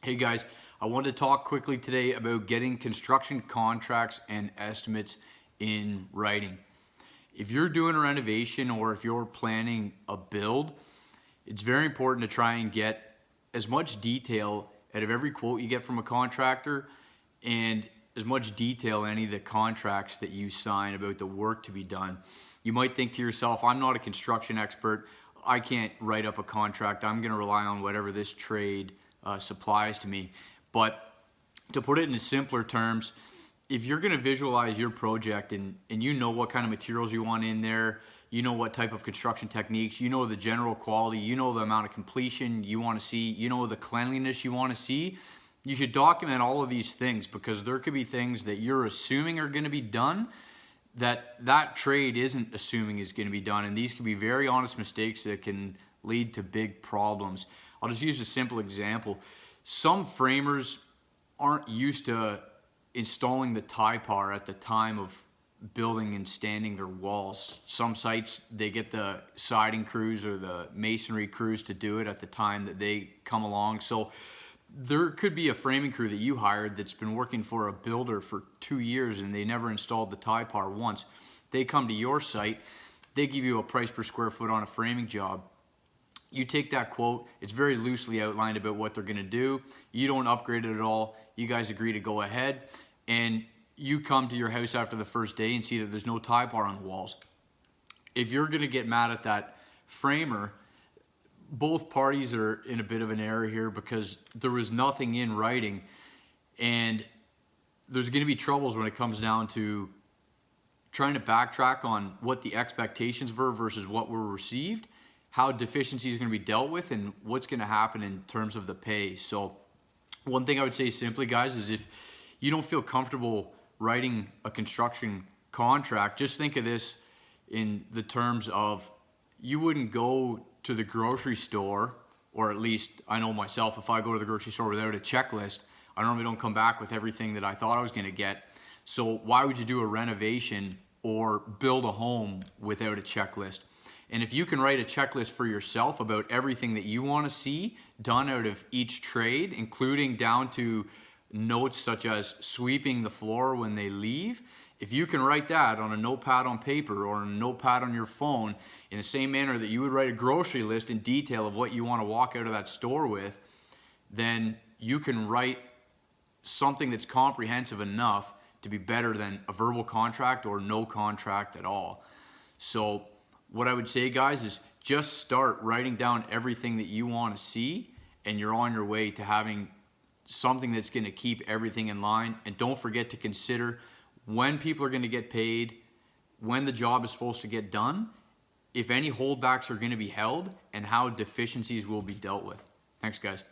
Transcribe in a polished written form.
Hey guys, I wanted to talk quickly today about getting construction contracts and estimates in writing. If you're doing a renovation or if you're planning a build, it's very important to try and get as much detail out of every quote you get from a contractor and as much detail in any of the contracts that you sign about the work to be done. You might think to yourself, I'm not a construction expert. I can't write up a contract. I'm going to rely on whatever this trade supplies to me. But to put it in simpler terms, if you're going to visualize your project and you know what kind of materials you want in there, you know what type of construction techniques, you know the general quality, you know the amount of completion you want to see, you know the cleanliness you want to see, you should document all of these things, because there could be things that you're assuming are going to be done that trade isn't assuming is going to be done, and these can be very honest mistakes that can lead to big problems. I'll just use a simple example. Some framers aren't used to installing the tie par at the time of building and standing their walls. Some sites, they get the siding crews or the masonry crews to do it at the time that they come along. So there could be a framing crew that you hired that's been working for a builder for 2 years and they never installed the tie par once. They come to your site, they give you a price per square foot on a framing job. You take that quote, it's very loosely outlined about what they're gonna do. You don't upgrade it at all. You guys agree to go ahead, and you come to your house after the first day and see that there's no tie bar on the walls. If you're gonna get mad at that framer, both parties are in a bit of an error here, because there was nothing in writing, and there's gonna be troubles when it comes down to trying to backtrack on what the expectations were versus what were received, how deficiencies are going to be dealt with, and what's going to happen in terms of the pay. So one thing I would say simply, guys, is if you don't feel comfortable writing a construction contract, just think of this in the terms of, you wouldn't go to the grocery store, or at least I know myself, if I go to the grocery store without a checklist, I normally don't come back with everything that I thought I was going to get. So why would you do a renovation or build a home without a checklist? And if you can write a checklist for yourself about everything that you want to see done out of each trade, including down to notes such as sweeping the floor when they leave, if you can write that on a notepad on paper or a notepad on your phone in the same manner that you would write a grocery list in detail of what you want to walk out of that store with, then you can write something that's comprehensive enough to be better than a verbal contract or no contract at all. So what I would say, guys, is just start writing down everything that you want to see, and you're on your way to having something that's going to keep everything in line. And don't forget to consider when people are going to get paid, when the job is supposed to get done, if any holdbacks are going to be held, and how deficiencies will be dealt with. Thanks, guys.